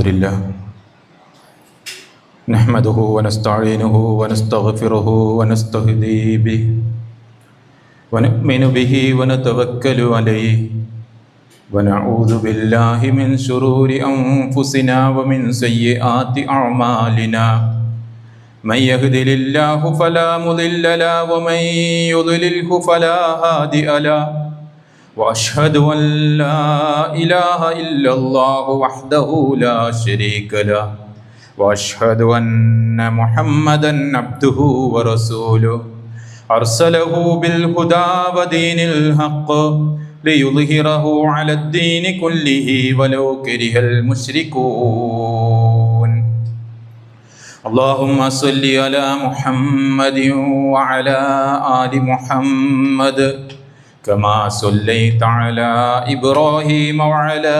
لله نحمده ونستعينه ونستغفره ونستهدي به ونؤمن به ونتوكل عليه ونعوذ بالله من شرور أنفسنا ومن سيئات أعمالنا من يهده الله فلا مضل له ومن يضلله فلا هادي له وأشهد أن لا إله إلا الله وحده لا شريك له وأشهد أن محمدا عبده ورسوله أرسله بالهدى ودين الحق ليظهره على الدين كله ولو كره المشركون اللهم صل على محمد وعلى آل محمد كما صليت على إبراهيم وعلى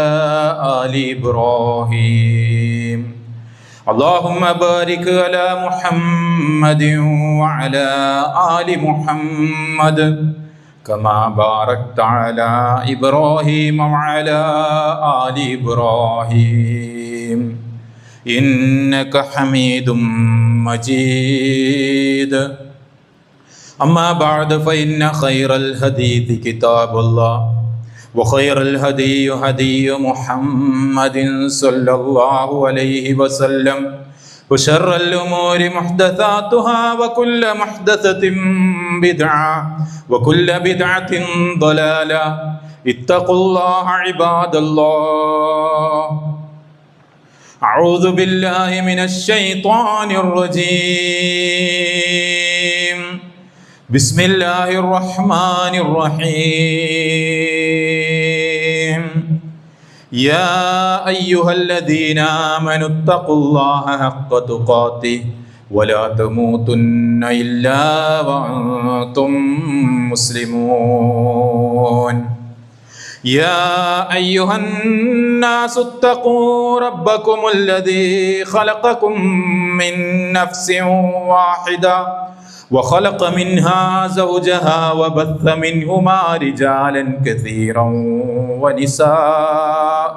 آل إبراهيم اللهم بارك على محمد وعلى آل محمد كما باركت على إبراهيم وعلى آل إبراهيم إنك حميد مجيد أما بعد فإن خير الحديث كتاب الله وخير الهدي هدي محمد صلى الله عليه وسلم وشر الأمور محدثاتها وكل محدثة بدعة وكل بدعة ضلالة اتقوا الله عباد الله أعوذ بالله من الشيطان الرجيم بسم الله الرحمن الرحيم يا أيها الذين آمنوا اتقوا الله حق تقاته ولا تموتن إلا وأنتم مسلمون يا أيها الناس اتقوا ربكم الذي خلقكم من نفس واحدة وخلق منها زوجها وبث منهما رجالا كثيرا ونساء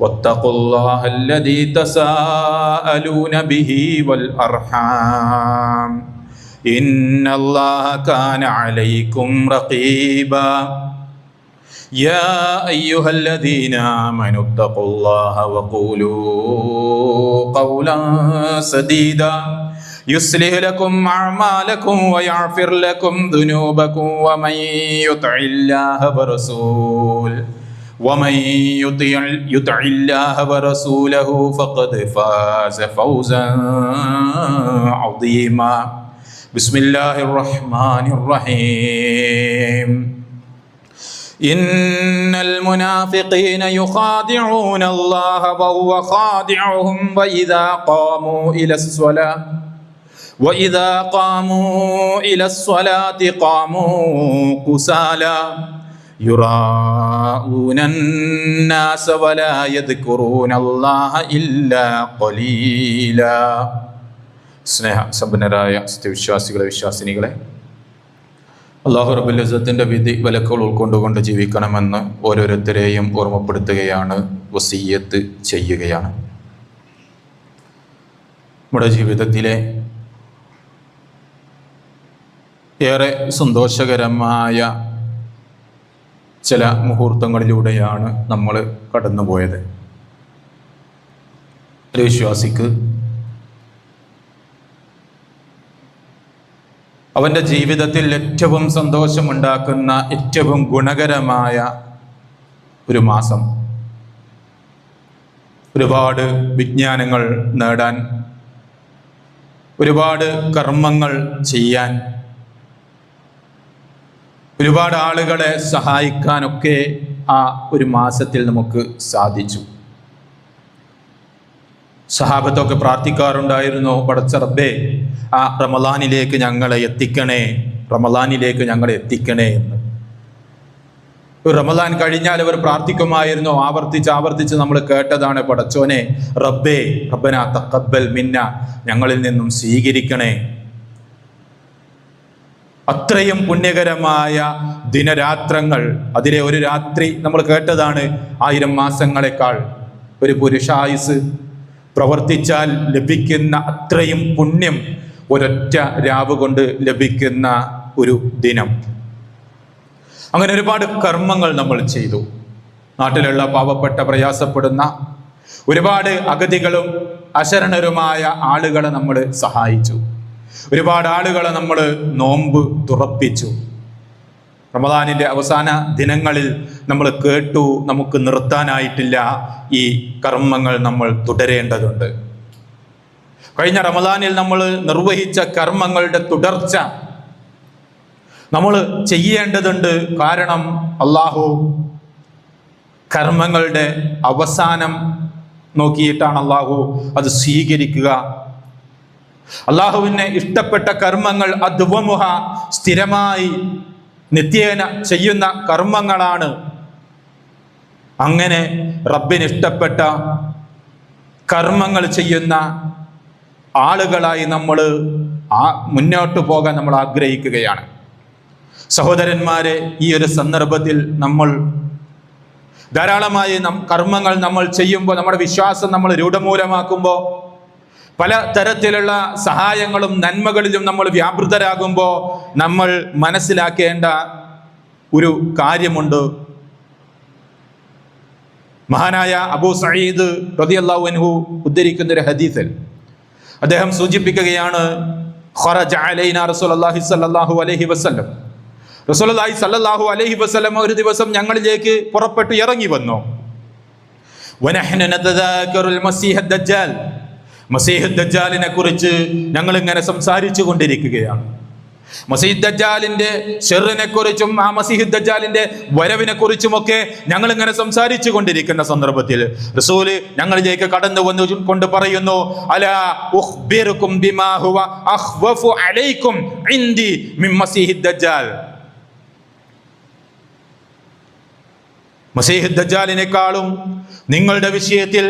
واتقوا الله الذي تساءلون به والأرحام إن الله كان عليكم رقيبا يا أيها الذين آمنوا اتقوا الله وقولوا قولا سديدا يصلح لكم أعمالكم ويغفر لكم ذنوبكم ومن يطع الله ورسوله فقد فاز فوزا عظيما بسم الله الرحمن الرحيم إن المنافقين يخادعون الله وهو خادعهم وإذا قاموا إلى الصلاة قاموا كسالى يراءون الناس ولا يذكرون الله إلا قليلا സ്നേഹ സമ്പന്നരായ സത്യവിശ്വാസികളെ വിശ്വാസിനികളെ അല്ലാഹു റബ്ബുൽ ഇസ്സത്തിന്റെ വിധി വിലക്കുകൾ ഉൾക്കൊണ്ടുകൊണ്ട് ജീവിക്കണമെന്ന് ഓരോരുത്തരെയും ഓർമ്മപ്പെടുത്തുകയാണ്, വസിയ്യത്ത് ചെയ്യുകയാണ്. നമ്മുടെ ജീവിതത്തിലെ ഏറെ സന്തോഷകരമായ ചില മുഹൂർത്തങ്ങളിലൂടെയാണ് നമ്മൾ കടന്നുപോയത്. ഒരു വിശ്വാസിക്ക് അവൻ്റെ ജീവിതത്തിൽ ഏറ്റവും സന്തോഷമുണ്ടാക്കുന്ന ഏറ്റവും ഗുണകരമായ ഒരു മാസം, ഒരുപാട് വിജ്ഞാനങ്ങൾ നേടാൻ, ഒരുപാട് കർമ്മങ്ങൾ ചെയ്യാൻ, ഒരുപാട് ആളുകളെ സഹായിക്കാനൊക്കെ ആ ഒരു മാസത്തിൽ നമുക്ക് സാധിച്ചു. സഹാബത്തൊക്കെ പ്രാർത്ഥിക്കാറുണ്ടായിരുന്നു, പടച്ച റബ്ബേ ആ റമളാനിലേക്ക് ഞങ്ങളെ എത്തിക്കണേ എന്ന്. റമളാൻ കഴിഞ്ഞാൽ അവർ പ്രാർത്ഥിക്കുമായിരുന്നു, ആവർത്തിച്ച് നമ്മൾ കേട്ടതാണ്, പടച്ചോനെ റബ്ബനാ തഖബ്ബൽ മിന്ന, ഞങ്ങളിൽ നിന്നും സ്വീകരിക്കണേ. അത്രയും പുണ്യകരമായ ദിനരാത്രങ്ങൾ, അതിലെ ഒരു രാത്രി നമ്മൾ കേട്ടതാണ് 1000 മാസങ്ങളെക്കാൾ. ഒരു പുരുഷായുസ് പ്രവർത്തിച്ചാൽ ലഭിക്കുന്ന അത്രയും പുണ്യം ഒരൊറ്റ രാവ് കൊണ്ട് ലഭിക്കുന്ന ഒരു ദിനം. അങ്ങനെ ഒരുപാട് കർമ്മങ്ങൾ നമ്മൾ ചെയ്തു. നാട്ടിലുള്ള പാവപ്പെട്ട പ്രയാസപ്പെടുന്ന ഒരുപാട് അഗതികളും അശരണരുമായ ആളുകളെ നമ്മൾ സഹായിച്ചു. ഒരുപാട് ആളുകളെ നമ്മൾ നോമ്പ് തുറപ്പിച്ചു. റമദാനിൻ്റെ അവസാന ദിനങ്ങളിൽ നമ്മൾ കേട്ടു, നമുക്ക് നിർത്താനായിട്ടില്ല, ഈ കർമ്മങ്ങൾ നമ്മൾ തുടരേണ്ടതുണ്ട്. കഴിഞ്ഞ റമദാനിൽ നമ്മൾ നിർവഹിച്ച കർമ്മങ്ങളുടെ തുടർച്ച നമ്മൾ ചെയ്യേണ്ടതുണ്ട്. കാരണം അള്ളാഹു കർമ്മങ്ങളുടെ അവസാനം നോക്കിയിട്ടാണ് അള്ളാഹു അത് സ്വീകരിക്കുക. അള്ളാഹുവിനെ ഇഷ്ടപ്പെട്ട കർമ്മങ്ങൾ അദ്വമുഹ, സ്ഥിരമായി നിത്യേന ചെയ്യുന്ന കർമ്മങ്ങളാണ്. അങ്ങനെ റബ്ബിന് ഇഷ്ടപ്പെട്ട കർമ്മങ്ങൾ ചെയ്യുന്ന ആളുകളായി നമ്മൾ മുന്നോട്ട് പോകാൻ നമ്മൾ ആഗ്രഹിക്കുകയാണ്. സഹോദരന്മാരെ, ഈ ഒരു സന്ദർഭത്തിൽ നമ്മൾ ധാരാളമായി കർമ്മങ്ങൾ നമ്മൾ ചെയ്യുമ്പോൾ, നമ്മുടെ വിശ്വാസം നമ്മൾ രൂഢമൂലമാക്കുമ്പോൾ, പല തരത്തിലുള്ള സഹായങ്ങളും നന്മകളിലും നമ്മൾ വ്യാപൃതരാകുമ്പോൾ നമ്മൾ മനസ്സിലാക്കേണ്ട ഒരു കാര്യമുണ്ട്. മഹാനായ അബൂ സഈദ് റളിയല്ലാഹു അൻഹു ഉദ്ധരിക്കുന്ന ഒരു ഹദീസിൽ അദ്ദേഹം സൂചിപ്പിക്കുകയാണ്, ഖറജ അലൈനാ റസൂലുള്ളാഹി സ്വല്ലല്ലാഹു അലൈഹി വസല്ലം, റസൂലുള്ളാഹി സ്വല്ലല്ലാഹു അലൈഹി വസല്ലം ഒരു ദിവസം ഞങ്ങളിലേക്ക് പുറപ്പെട്ടു ഇറങ്ങി വന്നു. വനഹ്നു നതദാക്കറുൽ മസീഹ് ദജ്ജാൽ, മസീഹ് ദജ്ജാലിനെ കുറിച്ച് ഞങ്ങൾ ഇങ്ങനെ സംസാരിച്ചു കൊണ്ടിരിക്കുകയാണ്. മസീഹ് ദജ്ജാലിന്റെ ഷെറിനെ കുറിച്ചും ആ മസീഹ് ദജ്ജാലിന്റെ വരവിനെ കുറിച്ചുമൊക്കെ ഞങ്ങൾ ഇങ്ങനെ സംസാരിച്ചു കൊണ്ടിരിക്കുന്ന സന്ദർഭത്തിൽ റസൂല് ഞങ്ങളിലേക്ക് കടന്നു വന്നു കൊണ്ട് പറയുന്നു, അലാ ഉഖ്ബിറുകും ബിമാ ഹുവ അഖ്വഫു അലൈക്കും ഇൻദി മിൻ മസീഹ് ദജ്ജാൽ. മസീഹ് ദജ്ജാലിനേക്കാളും നിങ്ങളുടെ വിഷയത്തിൽ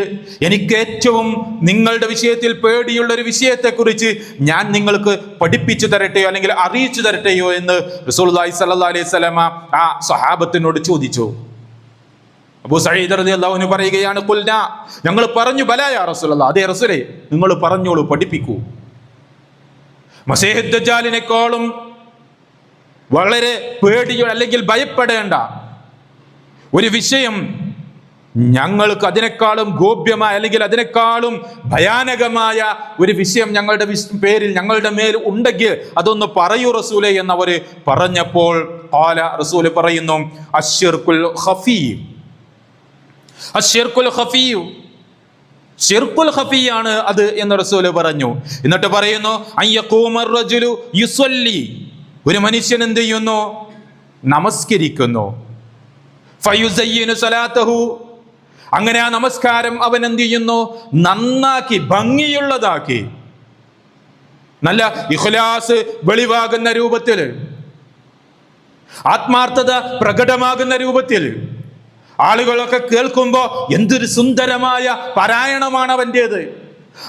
എനിക്ക് ഏറ്റവും നിങ്ങളുടെ വിഷയത്തിൽ പേടിയുള്ള ഒരു വിഷയത്തെക്കുറിച്ച് ഞാൻ നിങ്ങൾക്ക് പഠിപ്പിച്ചു തരട്ടെയോ അല്ലെങ്കിൽ അറിയിച്ചു തരട്ടെയോ എന്ന് റസൂലുള്ളാഹി സ്വല്ലല്ലാഹു അലൈഹി വസല്ലമ ആ സ്വഹാബത്തിനോട് ചോദിച്ചു. അബൂ സഈദ് റളിയല്ലാഹു അൻഹു പറയുകയാണ്, ഖുൽനാ, ഞങ്ങൾ പറഞ്ഞു, ബലാ യാ റസൂലല്ലാഹ്, അതേ റസൂലേ, നിങ്ങൾ പറഞ്ഞോളൂ, പഠിപ്പിക്കൂ. മസീഹ് ദജ്ജാലിനേക്കാളും വളരെ പേടിയോ അല്ലെങ്കിൽ ഭയപ്പെടേണ്ട ഒരു വിഷയം ഞങ്ങൾക്ക് അതിനേക്കാളും ഗോപ്യമായ അല്ലെങ്കിൽ അതിനേക്കാളും ഭയാനകമായ ഒരു വിഷയം ഞങ്ങളുടെ പേരിൽ ഞങ്ങളുടെ മേൽ ഉണ്ടെങ്കിൽ അതൊന്ന് പറയൂ റസൂലേ എന്നവർ പറഞ്ഞപ്പോൾ ഖാല, റസൂൽ പറയുന്നു, അശ്ശിർകുൽ ഖഫീ, അശ്ശിർകുൽ ഖഫീ, ശിർകുൽ ഖഫീയാണ് അത് എന്ന് റസൂൽ പറഞ്ഞു. എന്നിട്ട് പറയുന്നു, അയ്യഖൂമർ റജുലു യുസല്ലി, ഒരു മനുഷ്യൻ എന്ത് ചെയ്യുന്നു? നമസ്കരിക്കുന്നു. ഫയുസയ്യിനു സലാത്തഹു, അങ്ങനെ ആ നമസ്കാരം അവൻ എന്ത് ചെയ്യുന്നു? നന്നാക്കി, ഭംഗിയുള്ളതാക്കി, നല്ല ഇഖ്ലാസ് വെളിവാകുന്ന രൂപത്തിൽ, ആത്മാർത്ഥത പ്രകടമാകുന്ന രൂപത്തിൽ, ആളുകളൊക്കെ കേൾക്കുമ്പോ എന്തൊരു സുന്ദരമായ പാരായണമാണ് അവൻ്റേത്,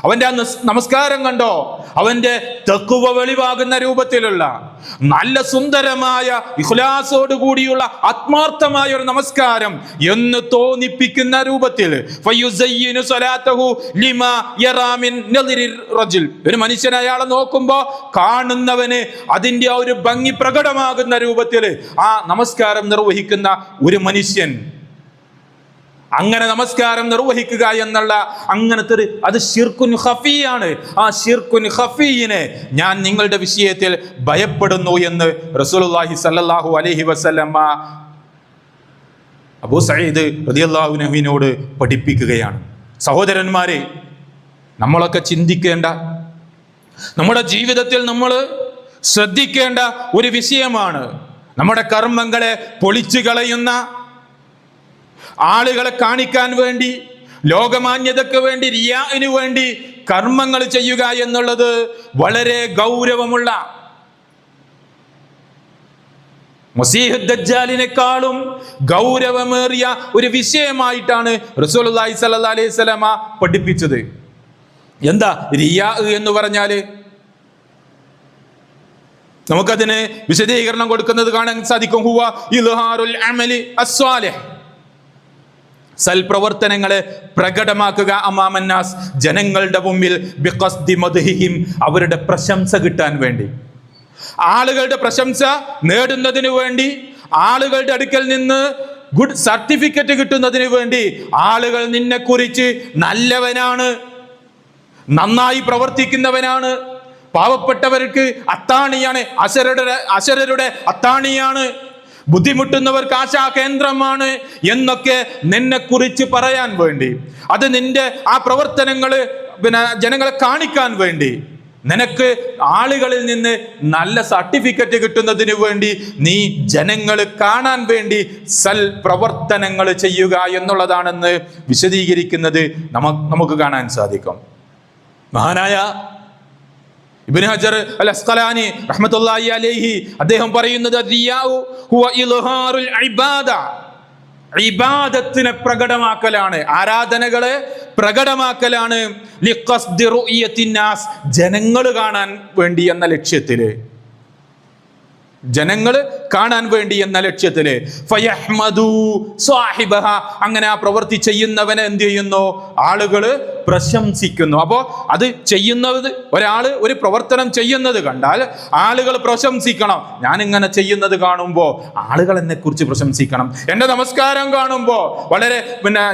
അവൻ്റെ ആ നമസ്കാരം കണ്ടോ, അവൻ്റെ തഖ്വ വെളിവാകുന്ന രൂപത്തിലുള്ള നല്ല സുന്ദരമായ ഇഖ്ലാസോട് കൂടിയുള്ള ആത്മാർത്ഥമായ ഒരു നമസ്കാരം എന്ന് തോന്നിപ്പിക്കുന്ന രൂപത്തിൽ ഫയുസയ്യിനു സ്വലാത്തഹു ലിമാ യറാ മിൻ നളിരി റജുൽ, ഒരു മനുഷ്യൻ അയാളെ നോക്കുമ്പോൾ കാണുന്നവന് അതിൻ്റെ ആ ഒരു ഭംഗി പ്രകടമാകുന്ന രൂപത്തിൽ ആ നമസ്കാരം നിർവഹിക്കുന്ന ഒരു മനുഷ്യൻ, അങ്ങനെ നമസ്കാരം നിർവഹിക്കുക എന്നുള്ള അങ്ങനത്തെ ഒരു അത് ശിർകുൻ ഖഫീയാണ്. ആ ശിർകുൻ ഖഫീയിനെ ഞാൻ നിങ്ങളുടെ വിഷയത്തിൽ ഭയപ്പെടുന്നു എന്ന് റസൂലുള്ളാഹി സ്വല്ലല്ലാഹു അലൈഹി വസല്ലമ അബൂ സഈദ് റളിയല്ലാഹു അൻഹുവിനോട് പഠിപ്പിക്കുകയാണ്. സഹോദരന്മാരെ, നമ്മളൊക്കെ ചിന്തിക്കേണ്ട, നമ്മുടെ ജീവിതത്തിൽ നമ്മൾ ശ്രദ്ധിക്കേണ്ട ഒരു വിഷയമാണ് നമ്മുടെ കർമ്മങ്ങളെ പൊളിച്ചു കളയുന്ന, ആളുകളെ കാണിക്കാൻ വേണ്ടി, ലോകമാന്യതയ്ക്ക് വേണ്ടി, റിയാഇന് വേണ്ടി കർമ്മങ്ങൾ ചെയ്യുക എന്നുള്ളത് വളരെ ഗൗരവമുള്ള, മസീഹ് ദജ്ജാലിനേക്കാളും ഗൗരവമേറിയ ഒരു വിഷയമായിട്ടാണ് റസൂലുള്ളാഹി സ്വല്ലല്ലാഹു അലൈഹി വസല്ലമ പഠിപ്പിച്ചത്. എന്താ റിയാ എന്ന് പറഞ്ഞാല്? നമുക്കതിന് വിശദീകരണം കൊടുക്കുന്നത് കാണാൻ സാധിക്കും. ഹുവ ഇൽഹാറുൽ അമലി അസ്സാലിഹ്, സൽപ്രവർത്തനങ്ങളെ പ്രകടമാക്കുക അമാമന്നാസ്, ജനങ്ങളുടെ മുമ്പിൽ ബിഖസ്ദി മദ്ഹിഹിം, അവരുടെ പ്രശംസ കിട്ടാൻ വേണ്ടി, ആളുകളുടെ പ്രശംസ നേടുന്നതിന് വേണ്ടി, ആളുകളുടെ അടുക്കൽ നിന്ന് ഗുഡ് സർട്ടിഫിക്കറ്റ് കിട്ടുന്നതിന് വേണ്ടി, ആളുകൾ നിന്നെക്കുറിച്ച് നല്ലവനാണ്, നന്നായി പ്രവർത്തിക്കുന്നവനാണ്, പാവപ്പെട്ടവർക്ക് അത്താണിയാണ്, അശരരുടെ അത്താണിയാണ്, ബുദ്ധിമുട്ടുന്നവർക്ക് ആശാ കേന്ദ്രമാണ് എന്നൊക്കെ നിന്നെക്കുറിച്ച് പറയാൻ വേണ്ടി, അത് നിന്റെ ആ പ്രവർത്തനങ്ങള് ജനങ്ങളെ കാണിക്കാൻ വേണ്ടി, നിനക്ക് ആളുകളിൽ നിന്ന് നല്ല സർട്ടിഫിക്കറ്റ് കിട്ടുന്നതിന് വേണ്ടി, നീ ജനങ്ങൾ കാണാൻ വേണ്ടി സൽ പ്രവർത്തനങ്ങൾ ചെയ്യുക എന്നുള്ളതാണെന്ന് വിശദീകരിക്കുന്നത് നമുക്ക് കാണാൻ സാധിക്കും. മഹാനായ ഇബ്നു ഹജർ അൽ അസ്ഖലാനി റഹ്മത്തുള്ളാഹി അലൈഹി അദ്ദേഹം പറയുന്നത്, റിയാഉ ഹുവ ഇൽഹാറുൽ ഇബാദ, ഇബാദത്തിനെ പ്രകടമാക്കലാണ്, ആരാധനകളെ പ്രകടമാക്കലാണ്, ലിഖസ്ദി റുഅയത്തിന്നാസ്, ജനങ്ങൾ കാണാൻ വേണ്ടി എന്ന ലക്ഷ്യത്തില്, ജനങ്ങൾ കാണാൻ വേണ്ടി എന്ന ലക്ഷ്യത്തില്. ഫയഹ്മദു സാഹിബഹ, അങ്ങനെ ആ പ്രവൃത്തി ചെയ്യുന്നവനെ എന്ത് ചെയ്യുന്നു? ആളുകള് പ്രശംസിക്കുന്നു. അപ്പോൾ അത് ചെയ്യുന്നത്, ഒരാള് ഒരു പ്രവർത്തനം ചെയ്യുന്നത് കണ്ടാൽ ആളുകൾ പ്രശംസിക്കണം. ഞാൻ ഇങ്ങനെ ചെയ്യുന്നത് കാണുമ്പോൾ ആളുകൾ എന്നെ കുറിച്ച് പ്രശംസിക്കണം. എൻ്റെ നമസ്കാരം കാണുമ്പോൾ വളരെ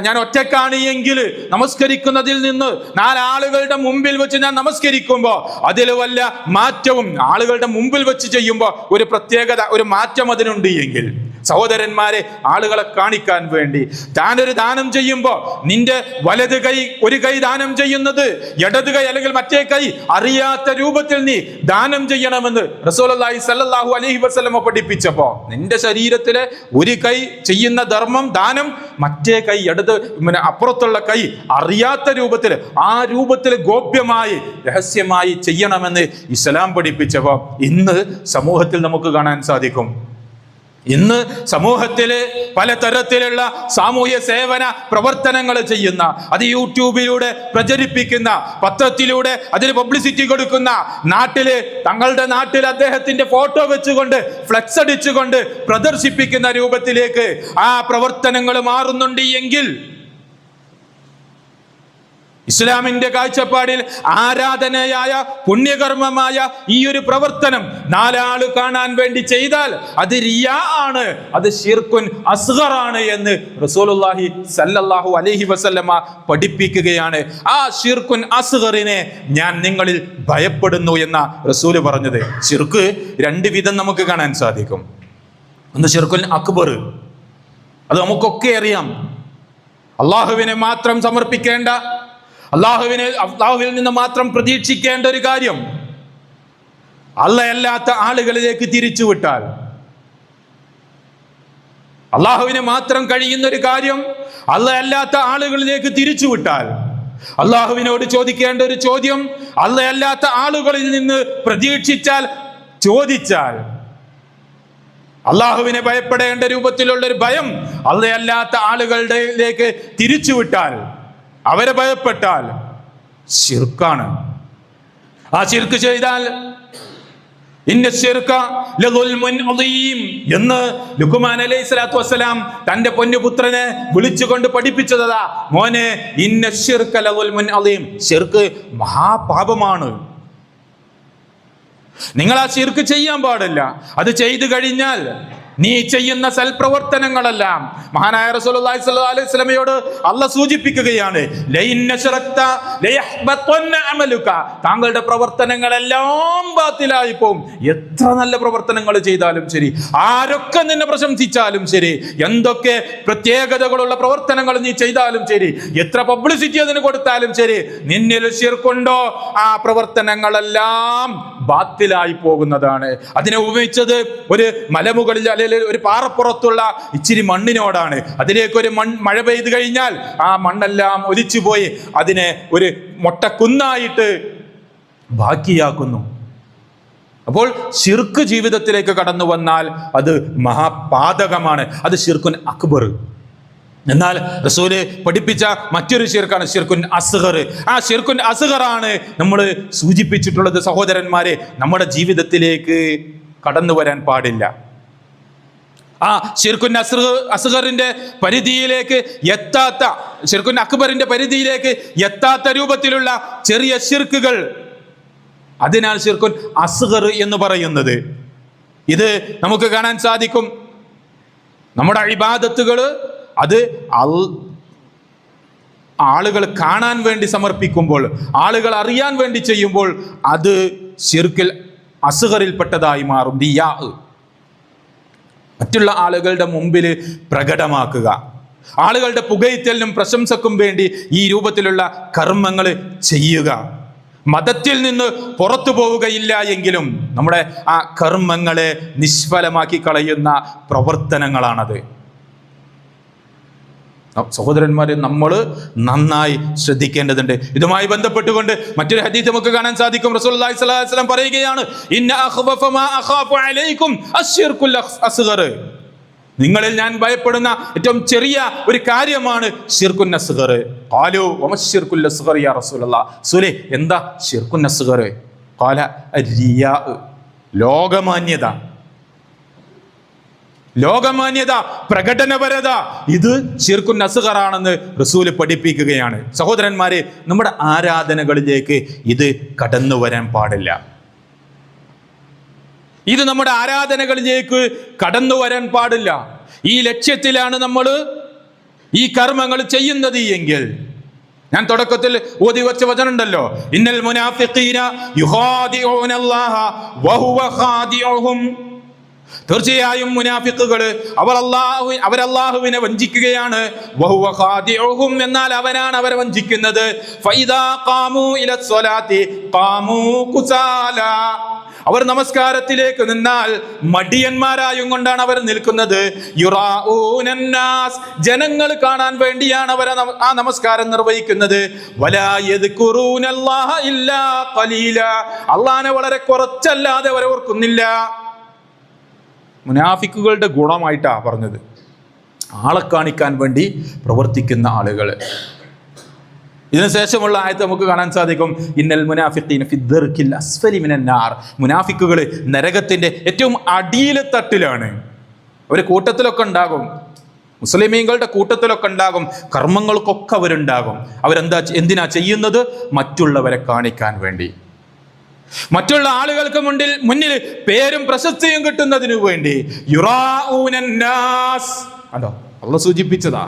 ഞാൻ ഒറ്റക്കാണ് എങ്കിൽ നമസ്കരിക്കുന്നതിൽ നിന്ന് 4 ആളുകളുടെ മുമ്പിൽ വെച്ച് ഞാൻ നമസ്കരിക്കുമ്പോൾ അതിൽ വല്ല മാറ്റവും, ആളുകളുടെ മുമ്പിൽ വെച്ച് ചെയ്യുമ്പോൾ ഒരു പ്രത്യേകത, ഒരു മാറ്റം അതിനുണ്ട് എങ്കിൽ, സഹോദരന്മാരെ, ആളുകളെ കാണിക്കാൻ വേണ്ടി താനൊരു ദാനം ചെയ്യുമ്പോൾ നിന്റെ വലത് കൈ, ഒരു കൈ ദാനം ചെയ്യുന്നത്, ഇടത് കൈ അല്ലെങ്കിൽ മറ്റേ കൈ അറിയാത്ത രൂപത്തിൽ നീ ദാനം ചെയ്യണമെന്ന് റസൂലുള്ളാഹി സ്വല്ലല്ലാഹു അലൈഹി വസല്ലം പഠിപ്പിച്ചപ്പോ, നിന്റെ ശരീരത്തിലെ ഒരു കൈ ചെയ്യുന്ന ധർമ്മം, ദാനം, മറ്റേ കൈ, ഇടത് അപ്പുറത്തുള്ള കൈ അറിയാത്ത രൂപത്തിൽ, ആ രൂപത്തിൽ ഗോപ്യമായി രഹസ്യമായി ചെയ്യണമെന്ന് ഇസ്ലാം പഠിപ്പിച്ചപ്പോ ഇന്ന് സമൂഹത്തിൽ നമുക്ക് കാണാൻ സാധിക്കും. ഇന്ന് സമൂഹത്തില് പലതരത്തിലുള്ള സാമൂഹ്യ സേവന പ്രവർത്തനങ്ങൾ ചെയ്യുന്ന, അത് യൂട്യൂബിലൂടെ പ്രചരിപ്പിക്കുന്ന, പത്രത്തിലൂടെ അതിന് പബ്ലിസിറ്റി കൊടുക്കുന്ന, തങ്ങളുടെ നാട്ടിൽ അദ്ദേഹത്തിന്റെ ഫോട്ടോ വെച്ചുകൊണ്ട് ഫ്ലെക്സ് അടിച്ചുകൊണ്ട് പ്രദർശിപ്പിക്കുന്ന രൂപത്തിലേക്ക് ആ പ്രവർത്തനങ്ങൾ മാറുന്നുണ്ട് എങ്കിൽ, ഇസ്ലാമിന്റെ കാഴ്ചപ്പാടിൽ ആരാധനയായ പുണ്യകർമ്മമായ ഈ ഒരു പ്രവർത്തനം 4 ആള് കാണാൻ വേണ്ടി ചെയ്താൽ അത് റിയാ ആണ്, അത് ശിർക്കുൻ അസ്ഗറാണ് എന്ന് റസൂലുള്ളാഹി സ്വല്ലല്ലാഹു അലൈഹി വസല്ലമ പഠിപ്പിക്കുകയാണ്. ആ ശിർക്കുൻ അസ്ഗറിനെ ഞാൻ നിങ്ങളിൽ ഭയപ്പെടുന്നു എന്ന റസൂല് പറഞ്ഞത്. ശിർക്ക് 2 വിധം നമുക്ക് കാണാൻ സാധിക്കും. ഒന്ന് ശിർക്കുൻ അക്ബർ, അത് നമുക്കൊക്കെ അറിയാം. അള്ളാഹുവിനെ മാത്രം സമർപ്പിക്കേണ്ട, അള്ളാഹുവിൽ നിന്ന് മാത്രം പ്രതീക്ഷിക്കേണ്ട ഒരു കാര്യം അല്ലാത്ത ആളുകളിലേക്ക് തിരിച്ചുവിട്ടാൽ, അള്ളാഹുവിന് മാത്രം കഴിയുന്ന ഒരു കാര്യം അല്ലാത്ത ആളുകളിലേക്ക് തിരിച്ചുവിട്ടാൽ, അള്ളാഹുവിനോട് ചോദിക്കേണ്ട ഒരു ചോദ്യം അല്ലാത്ത ആളുകളിൽ നിന്ന് ചോദിച്ചാൽ, അള്ളാഹുവിനെ ഭയപ്പെടേണ്ട രൂപത്തിലുള്ള ഒരു ഭയം അല്ലാത്ത ആളുകളിലേക്ക് തിരിച്ചുവിട്ടാൽ, അവരെ ഭയപ്പെട്ടാൽ, ശിർക്കാണ്. ആ ശിർക്ക് ചെയ്താൽ ഇന്ന ശിർക ലദുൽമുൻ അദീം എന്ന് ലുഖ്മാൻ അലൈഹി സ്വലാത്തു വസ്സലാം തന്റെ പൊന്നുപുത്രനെ വിളിച്ചുകൊണ്ട് പഠിപ്പിച്ചതാ. മോനെ, ഇന്ന ശിർക ലദുൽമുൻ അദീം, ശിർക്ക് മഹാപാപമാണ്. നിങ്ങൾ ആ ശിർക്ക് ചെയ്യാൻ പാടില്ല. അത് ചെയ്തു കഴിഞ്ഞാൽ നീ ചെയ്യുന്ന സൽപ്രവർത്തനങ്ങളെല്ലാം, മഹാനായ റസൂലുള്ളാഹി സ്വല്ലല്ലാഹു അലൈഹി വസല്ലമയോട് അല്ലാഹ് സൂചിപ്പിക്കുകയാണ്, താങ്കളുടെ പ്രവർത്തനങ്ങളെല്ലാം ബാത്തിലായി പോകും. എത്ര നല്ല പ്രവർത്തനങ്ങൾ ചെയ്താലും ശരി, ആരൊക്കെ നിന്നെ പ്രശംസിച്ചാലും ശരി, എന്തൊക്കെ പ്രത്യേകതകളുള്ള പ്രവർത്തനങ്ങൾ നീ ചെയ്താലും ശരി, എത്ര പബ്ലിസിറ്റി അതിന് കൊടുത്താലും ശരി, നിന്നിൽ ശിർക്കുണ്ടോ, ആ പ്രവർത്തനങ്ങളെല്ലാം ബാത്തിലായി പോകുന്നതാണ്. അതിനെ ഉപയോഗിച്ചത് ഒരു മലമുകളിൽ ഒരു പാറപ്പുറത്തുള്ള ഇച്ചിരി മണ്ണിനോടാണ്. അതിലേക്ക് ഒരു മഴ പെയ്തു കഴിഞ്ഞാൽ ആ മണ്ണെല്ലാം ഒലിച്ചുപോയി അതിനെ ഒരു മൊട്ടക്കുന്നായിട്ട് ബാക്കിയാക്കുന്നു. അപ്പോൾ ശിർക്ക് ജീവിതത്തിലേക്ക് കടന്നു വന്നാൽ അത് മഹാപാതകമാണ്. അത് ശിർക്കുൻ അക്ബർ. എന്നാൽ റസൂല് പഠിപ്പിച്ച മറ്റൊരു ശിർക്കാണ് ശിർക്കുൻ അസ്ഗർ. ആ ശിർക്കുൻ അസ്ഗറാണ് നമ്മൾ സൂചിപ്പിച്ചിട്ടുള്ളത്. സഹോദരന്മാരെ, നമ്മുടെ ജീവിതത്തിലേക്ക് കടന്നു വരാൻ പാടില്ല. ആ ശിർക്കുൻ അസ്ഗറിന്റെ പരിധിയിലേക്ക് എത്താത്ത, ശിർക്കുൻ അക്ബറിന്റെ പരിധിയിലേക്ക് എത്താത്ത രൂപത്തിലുള്ള ചെറിയ ശിർക്കുകൾ, അതിനാൽ ശിർക്കുൻ അസ്ഗർ എന്ന് പറയുന്നത്. ഇത് നമുക്ക് കാണാൻ സാധിക്കും. നമ്മുടെ ഇബാദത്തുകൾ അത് ആളുകൾ കാണാൻ വേണ്ടി സമർപ്പിക്കുമ്പോൾ, ആളുകൾ അറിയാൻ വേണ്ടി ചെയ്യുമ്പോൾ അത് ശിർക്കിൽ അസ്ഗറിൽപ്പെട്ടതായി മാറും. റിയാ, മറ്റുള്ള ആളുകളുടെ മുമ്പിൽ പ്രകടമാക്കുക, ആളുകളുടെ പുകഴ്ത്തലിനും പ്രശംസക്കും വേണ്ടി ഈ രൂപത്തിലുള്ള കർമ്മങ്ങൾ ചെയ്യുക. മതത്തിൽ നിന്ന് പുറത്തു പോവുകയില്ല എങ്കിലും നമ്മുടെ ആ കർമ്മങ്ങളെ നിഷ്ഫലമാക്കി കളയുന്ന പ്രവർത്തനങ്ങളാണത്. സഹോദരന്മാരെ, നമ്മൾ നന്നായി ശ്രദ്ധിക്കേണ്ടതുണ്ട്. ഇതുമായി ബന്ധപ്പെട്ടുകൊണ്ട് മറ്റൊരു ഹദീസ് നമുക്ക് കാണാൻ സാധിക്കും. റസൂലുള്ളാഹി സ്വല്ലല്ലാഹു അലൈഹി വസല്ലം പറയുകയാണ്, ഇന്ന അഖ്വഫ മാ അഖാഫു അലൈക്കും അശ്ശിർകുൽ അസ്ഗർ. നിങ്ങളിൽ ഞാൻ ഭയപ്പെടുന്ന ഏറ്റവും ചെറിയ ഒരു കാര്യമാണ് ശിർക്കുൻ അസ്ഗർ. ഖാലു വമശ്ശിർകുൽ അസ്ഗർ യാ റസൂലല്ലാഹ്. റസൂലേ, എന്താ ശിർക്കുൻ അസ്ഗർ? ഖാല അരിയാ, ലോകമാന്യത, ലോകമാന്യത, പ്രകടനപരത. ഇത് ശിർക്കുൻ അസ്ഗറാണെന്ന് റസൂല് പഠിപ്പിക്കുകയാണ്. സഹോദരന്മാരെ, നമ്മുടെ ആരാധനകളിലേക്ക് ഇത് കടന്നു വരാൻ പാടില്ല. ഇത് നമ്മുടെ ആരാധനകളിലേക്ക് കടന്നു വരാൻ പാടില്ല. ഈ ലക്ഷ്യത്തിലാണ് നമ്മൾ ഈ കർമ്മങ്ങൾ ചെയ്യുന്നത് എങ്കിൽ, ഞാൻ തുടക്കത്തിൽ ഓതി വച്ച വചനമുണ്ടല്ലോ, ഇന്നൽ മുനാഫിഖീന യുഖാദിഊനല്ലാഹ വഹുവ ഖാദിഉഹും. തീർച്ചയായും മുനാഫിക്കുകൾ അവർ അല്ലാഹുവിനെ വഞ്ചിക്കുകയാണ്. വഹുവ ഖാദിഉഹും, എന്നാൽ അവനാണ് അവരെ വഞ്ചിക്കുന്നത്. ഫൈദാ ഖാമൂ ഇലസ്സലാത്തി ഖാമൂ കുസാല. അവർ നമസ്കാരത്തിലേക്ക് നിന്നാൽ മടിയന്മാരായും കൊണ്ടാണ് അവർ നിൽക്കുന്നത്. യുറാഊനന്നാസ്, ജനങ്ങൾ കാണാൻ വേണ്ടിയാണ് അവർ ആ നമസ്കാരം നിർവഹിക്കുന്നത്. വലാ യദ്കുറൂനല്ലാഹ ഇല്ലാ ഖലീല, അല്ലാഹുവിനെ വളരെ കുറച്ചല്ലാതെ അവർ ഓർക്കുന്നില്ല. മുനാഫിക്കുകളുടെ ഗുണമായിട്ടാ പറഞ്ഞത്, ആളെ കാണിക്കാൻ വേണ്ടി പ്രവർത്തിക്കുന്ന ആളുകൾ. ഇതിനുശേഷമുള്ള ആയത്ത് നമുക്ക് കാണാൻ സാധിക്കും, ഇന്നൽ മുനാഫിഖീന ഫി ദർക്കിൽ അസ്ഫലി മിനൻ നാർ. മുനാഫിക്കുകൾ നരകത്തിന്റെ ഏറ്റവും അടിയിലെ തട്ടിലാണ്. അവർ കൂട്ടത്തിലൊക്കെ ഉണ്ടാകും, മുസ്ലിമീങ്ങളുടെ കൂട്ടത്തിലൊക്കെ ഉണ്ടാകും, കർമ്മങ്ങൾക്കൊക്കെ അവരുണ്ടാകും. എന്തിനാ ചെയ്യുന്നത്? മറ്റുള്ളവരെ കാണിക്കാൻ വേണ്ടി, മറ്റുള്ള ആളുകൾക്ക് മുന്നിൽ പേരും പ്രശസ്തിയും കിട്ടുന്നതിനു വേണ്ടി. യുറാഊനന്നാസ്, അതോ അള്ളാഹു സൂചിപ്പിച്ചതാ,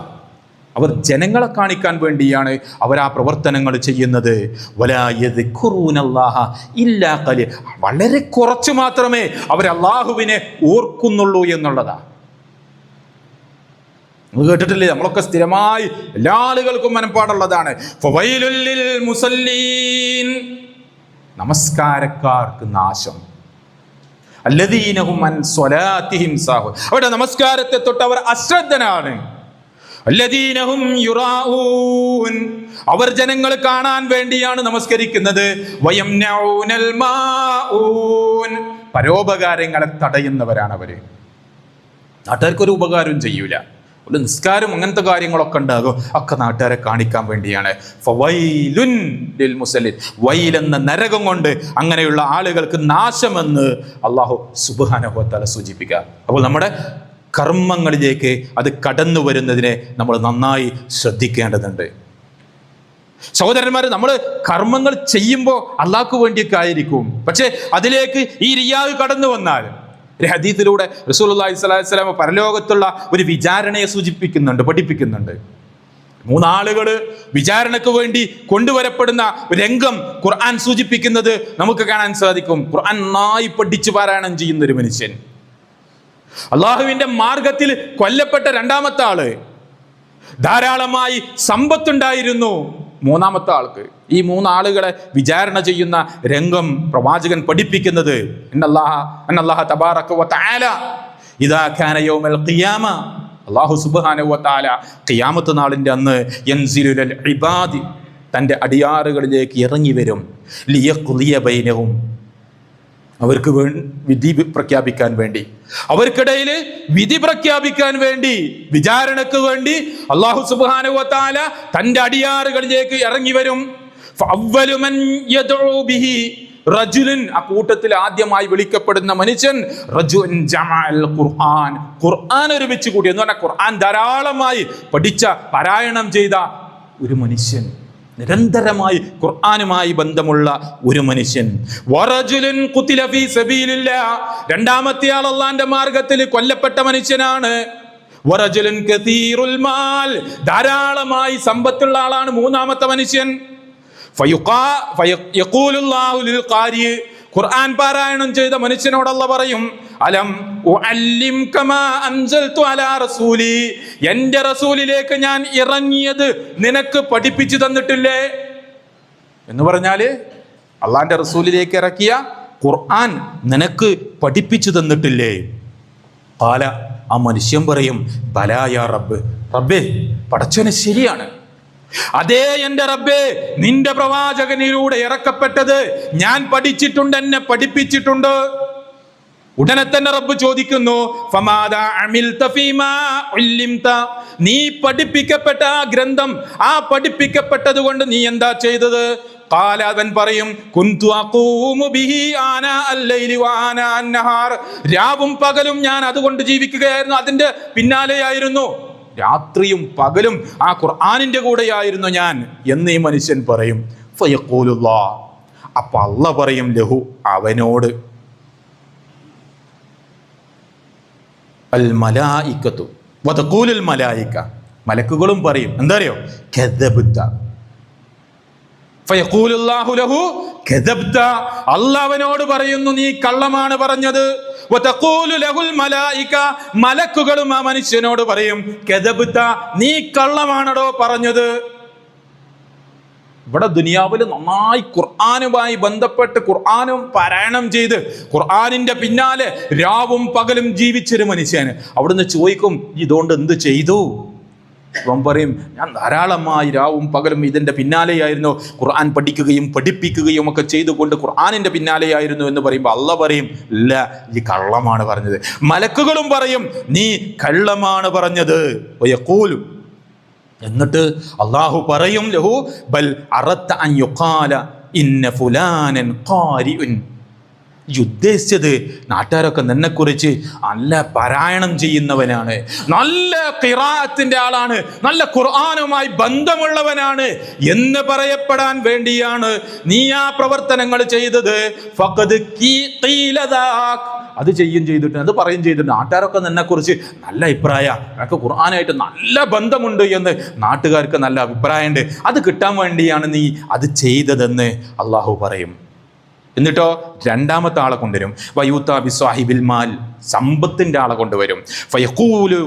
അവർ ജനങ്ങളെ കാണിക്കാൻ വേണ്ടിയാണ് അവർ ആ പ്രവർത്തനങ്ങൾ ചെയ്യുന്നത്. വലാ യദ്കുറൂനല്ലാഹ ഇല്ലാ ഖലീല, വളരെ കുറച്ച് മാത്രമേ അവർ അള്ളാഹുവിനെ ഓർക്കുന്നുള്ളൂ എന്നുള്ളതാ. നമ്മൾ കേട്ടിട്ടില്ലേ? നമ്മളൊക്കെ സ്ഥിരമായി എല്ലാ ആളുകൾക്കും മനപ്പാടുള്ളതാണ്, ഫവൈലുൽ ലിൽ മുസല്ലീൻ, നമസ്കാരക്കാർക്ക് നാശം. അല്ലദീന ഹും അൻ സ്വലാത്തിഹിം സാഹൂൻ, അവരുടെ നമസ്കാരത്തെ തൊട്ട് അവർ അശ്രദ്ധനാണ്. അല്ലദീന ഹും യുറാഊൻ, അവർ ജനങ്ങൾ കാണാൻ വേണ്ടിയാണ് നമസ്കരിക്കുന്നത്. വയംനഊനൽ മാഊൻ, പരോപകാരങ്ങളെ തടയുന്നവരാണ് അവര്. നാട്ടുകാർക്കൊരു ഉപകാരം ചെയ്യൂല. ഒരു നിസ്കാരം അങ്ങനത്തെ കാര്യങ്ങളൊക്കെ ഉണ്ടാകും, ഒക്കെ നാട്ടുകാരെ കാണിക്കാൻ വേണ്ടിയാണ്. ഫവൈലുൻ ലിൽ മുസല്ലിൻ, വൈൽ എന്ന നരകം കൊണ്ട് അങ്ങനെയുള്ള ആളുകൾക്ക് നാശമെന്ന് അല്ലാഹു സുബ്ഹാനഹു വ തആല സൂചിപ്പിക്കുക. അപ്പോൾ നമ്മുടെ കർമ്മങ്ങളിലേക്ക് അത് കടന്നു വരുന്നതിനെ നമ്മൾ നന്നായി ശ്രദ്ധിക്കേണ്ടതുണ്ട്. സഹോദരന്മാരെ, നമ്മൾ കർമ്മങ്ങൾ ചെയ്യുമ്പോൾ അള്ളാഹ്ക്ക് വേണ്ടിയൊക്കെ ആയിരിക്കും, പക്ഷെ അതിലേക്ക് ഈ റിയാവ് കടന്നു വന്നാൽ, ഒരു ഹദീസിലൂടെ റസൂലുള്ളാഹി സ്വല്ലല്ലാഹു അലൈഹി വസല്ലം പരലോകത്തുള്ള ഒരു വിചാരണയെ സൂചിപ്പിക്കുന്നുണ്ട്, പഠിപ്പിക്കുന്നുണ്ട്. 3 ആളുകൾ വിചാരണക്ക് വേണ്ടി കൊണ്ടുവരപ്പെടുന്ന രംഗം ഖുർആൻ സൂചിപ്പിക്കുന്നത് നമുക്ക് കാണാൻ സാധിക്കും. ഖുർആൻ നന്നായി പഠിച്ചു പാരായണം ചെയ്യുന്ന ഒരു മനുഷ്യൻ, അള്ളാഹുവിന്റെ മാർഗത്തിൽ കൊല്ലപ്പെട്ട 2ാമത്തെ ആള്, ധാരാളമായി സമ്പത്തുണ്ടായിരുന്നു 3ാമത്തെ ആൾക്ക്. ഈ 3 ആളുകളെ വിചാരണ ചെയ്യുന്ന രംഗം പ്രവാചകൻ പഠിപ്പിക്കുന്നത്, അന്നല്ലാഹ തബാറക വ തആല ഇദാ കാന യൗമൽ ഖിയാമ, അല്ലാഹു സുബ്ഹാനഹു വ തആല ഖിയാമത്ത് നാളിന്റെ അന്ന് യൻസിലു ലൽ ഇബാദി, തൻ്റെ അടിയാറുകളിലേക്ക് ഇറങ്ങി വരും. ലിയഖ്ദിയ ബൈനഹും, അവർക്ക് വിധി പ്രഖ്യാപിക്കാൻ വേണ്ടി, അവർക്കിടയിൽ വിധി പ്രഖ്യാപിക്കാൻ വേണ്ടി, വിചാരണക്ക് വേണ്ടി അല്ലാഹു സുബ്ഹാനഹു വ തആല തൻ്റെ അടിയാറുകളിലേക്ക് ഇറങ്ങി വരും. ഫഅവ്വലു മൻ യദ്ഉ ബിഹി റജുലുൻ, ആ കൂട്ടത്തിൽ ആദ്യമായി വിളിക്കപ്പെടുന്ന മനുഷ്യൻ റജുലുൻ ജമഅൽ ഖുർആൻ, ഖുർആൻ ഒരുമിച്ച് കൂടി എന്ന് പറഞ്ഞാൽ ഖുർആൻ ധാരാളമായി പഠിച്ച പാരായണം ചെയ്ത ഒരു മനുഷ്യൻ, നിരന്തരമായി ഖുർആനുമായി ബന്ധമുള്ള ഒരു മനുഷ്യൻ. വറജുലുൻ ഖുതില ഫീ സബീലില്ലാഹ്, രണ്ടാമത്തെ ആൾ അല്ലാഹുവിന്റെ മാർഗ്ഗത്തിൽ കൊല്ലപ്പെട്ട മനുഷ്യനാണ്. വറജുലുൻ കതീറുൽ മാൽ, ധാരാളമായി സമ്പത്തുള്ള ആളാണ് മൂന്നാമത്തെ മനുഷ്യൻ. ഫയഖൂലുല്ലാഹു ലിൽ ഖാരി, ഖുർആൻ പാരായണം ചെയ്ത മനുഷ്യനോട് അല്ലാഹു പറയും, അലം ഉഅല്ലിംക മാ അൻസൽതു അലാ റസൂലി, എൻ്റെ റസൂലിലേക്ക് ഞാൻ ഇറങ്ങിയത് നിനക്ക് പഠിപ്പിച്ചു തന്നിട്ടില്ലേ എന്ന് പറഞ്ഞാല് അള്ളാന്റെ റസൂലിലേക്ക് ഇറക്കിയ ഖുർആൻ നിനക്ക് പഠിപ്പിച്ചു തന്നിട്ടില്ലേ? ഖാല, ആ മനുഷ്യൻ പറയും, ബലാ യാ റബ്ബ്, റബ്ബേ പടച്ചോനെ ശരിയാണ്, അതേ എൻ്റെ റബ്ബേ, നിന്റെ പ്രവാചകനിലൂടെ ഇറക്കപ്പെട്ടത് ഞാൻ പഠിച്ചിട്ടുണ്ട്, എന്നെ പഠിപ്പിച്ചിട്ടുണ്ട്. ഉടനെ തന്നെ റബ്ബ് ചോദിക്കുന്നു, ഫമാദാ അമിൽത ഫീമാ ഉല്ലിംത, നീ പഠിപ്പിക്കപ്പെട്ട ആ ഗ്രന്ഥം, ആ പഠിപ്പിക്കപ്പെട്ടത് കൊണ്ട് നീ എന്താ ചെയ്തത്? ഖാല, അവൻ പറയും, കുന്തു അഖൂമു ബിഹി ആനാ അല്ലൈലി വആനാ അന്നഹാർ, രാവും പകലും ഞാൻ അതുകൊണ്ട് ജീവിക്കുകയായിരുന്നു, അതിന്റെ പിന്നാലെയായിരുന്നു, രാത്രിയും പകലും ആ ഖുർആനിന്റെ കൂടെയായിരുന്നു ഞാൻ എന്ന് ഈ മനുഷ്യൻ പറയും. ഫയഖൂലുല്ലാഹ്, അപ്പൊ അല്ലാഹ് പറയും ലഹു, അവനോട്, അൽ മലായികത്തു വതഖൂലുൽ മലായിക, മലക്കുകളും പറയും, എന്താ അറിയോ, കദബ്ത. ഫയഖൂലുല്ലാഹു ലഹു കദബ്ത, അല്ലാഹ് അവനോട് പറയുന്നു, നീ കള്ളമാണ് പറഞ്ഞത്. വതഖൂലു ലഹുൽ മലായിക, മലക്കുകളും ആ മനുഷ്യനോട് പറയും, കദബ്ത, നീ കള്ളമാണടോ പറഞ്ഞത്. ഇവിടെ ദുനിയാവിൽ നന്നായി ഖുർആനുമായി ബന്ധപ്പെട്ട് ഖുർആനും പാരായണം ചെയ്ത് ഖുർആനിന്റെ പിന്നാലെ രാവും പകലും ജീവിച്ചൊരു മനുഷ്യന് അവിടുന്ന് ചോദിക്കും, ഇതുകൊണ്ട് എന്ത് ചെയ്തു? അവൻ പറയും, ഞാൻ ധാരാളമായി രാവും പകലും ഇതിന്റെ പിന്നാലെയായിരുന്നു, ഖുർആൻ പഠിക്കുകയും പഠിപ്പിക്കുകയും ഒക്കെ ചെയ്തുകൊണ്ട് ഖുർആനിന്റെ പിന്നാലെയായിരുന്നു എന്ന് പറയുമ്പോൾ അല്ലാഹ് പറയും, ഇല്ല, ഈ കള്ളമാണ് പറഞ്ഞത്. മലക്കുകളും പറയും, നീ കള്ളമാണ് പറഞ്ഞത്. വയഖൂലു, എന്നിട്ട് അല്ലാഹു പറയും, ലഹു ബൽ അറത്ത അൻ യുഖാല ഇന്ന ഫുലാനൻ ഖാരിഉൻ, ഉദ്ദേശിച്ചത് നാട്ടുകാരൊക്കെ നിന്നെക്കുറിച്ച് നല്ല പാരായണം ചെയ്യുന്നവനാണ്, നല്ല ഖിറാഅത്തിന്റെ ആളാണ്, നല്ല ഖുർആനുമായി ബന്ധമുള്ളവനാണ് എന്ന് പറയപ്പെടാൻ വേണ്ടിയാണ് നീ ആ പ്രവർത്തനങ്ങൾ ചെയ്തത്. ഫഖദ് ഖീല ദാക്, അത് ചെയ്തിട്ടുണ്ട്, അത് പറയും ചെയ്തിട്ടുണ്ട്, നാട്ടുകാരൊക്കെ നിന്നെക്കുറിച്ച് നല്ല അഭിപ്രായം, നിനക്ക് ഖുർആനായിട്ട് നല്ല ബന്ധമുണ്ട് എന്ന് നാട്ടുകാർക്ക് നല്ല അഭിപ്രായമുണ്ട്, അത് കിട്ടാൻ വേണ്ടിയാണ് നീ അത് ചെയ്തതെന്ന് അല്ലാഹു പറയും. എന്നിട്ടോ രണ്ടാമത്തെ ആളെ കൊണ്ടുവരും, വയൂത്ത ബിസ്വാഹിബിൽ മാൽ, സമ്പത്തിന്റെ ആളെ കൊണ്ടുവരും. ഫയഖൂലു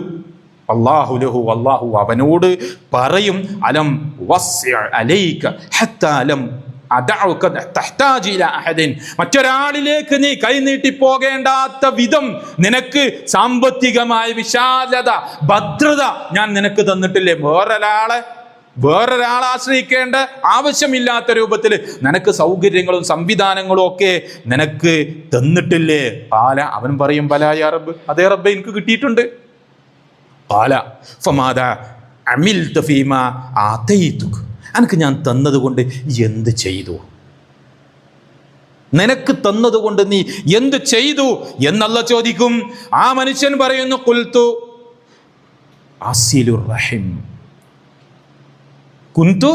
അല്ലാഹു ലഹു, അല്ലാഹു അവനോട് പറയും, അലം വസ്യ അലൈക ഹത്താ ലം അദഉക തഹ്താജ് ഇലാ അഹദിൻ, മറ്റൊരാളിലേക്ക് നീ കൈനീട്ടി പോകേണ്ടാത്ത വിധം നിനക്ക് സാമ്പത്തികമായ വിശാലത, ഭദ്രത ഞാൻ നിനക്ക് തന്നിട്ടില്ലേ? വേറൊരാളെ ആശ്രയിക്കേണ്ട ആവശ്യമില്ലാത്ത രൂപത്തിൽ നിനക്ക് സൗകര്യങ്ങളും സംവിധാനങ്ങളും ഒക്കെ നിനക്ക് തന്നിട്ടില്ലേ? ഖാല, അവൻ പറയും, ബലാ യാ റബ്ബ്, അതേ റബ്ബേ എനിക്ക് കിട്ടിയിട്ടുണ്ട്. ഖാല ഫമാദാ അമിൽത ഫീമാ ആതൈതുക, എനിക്ക് ഞാൻ തന്നതുകൊണ്ട് എന്ത് ചെയ്തു? നിനക്ക് തന്നതുകൊണ്ട് നീ എന്ത് ചെയ്തു എന്നല്ല ചോദിക്കും. ആ മനുഷ്യൻ പറയുന്നു, ഖുൽതു അസിലുർ റഹിം, കുന്തു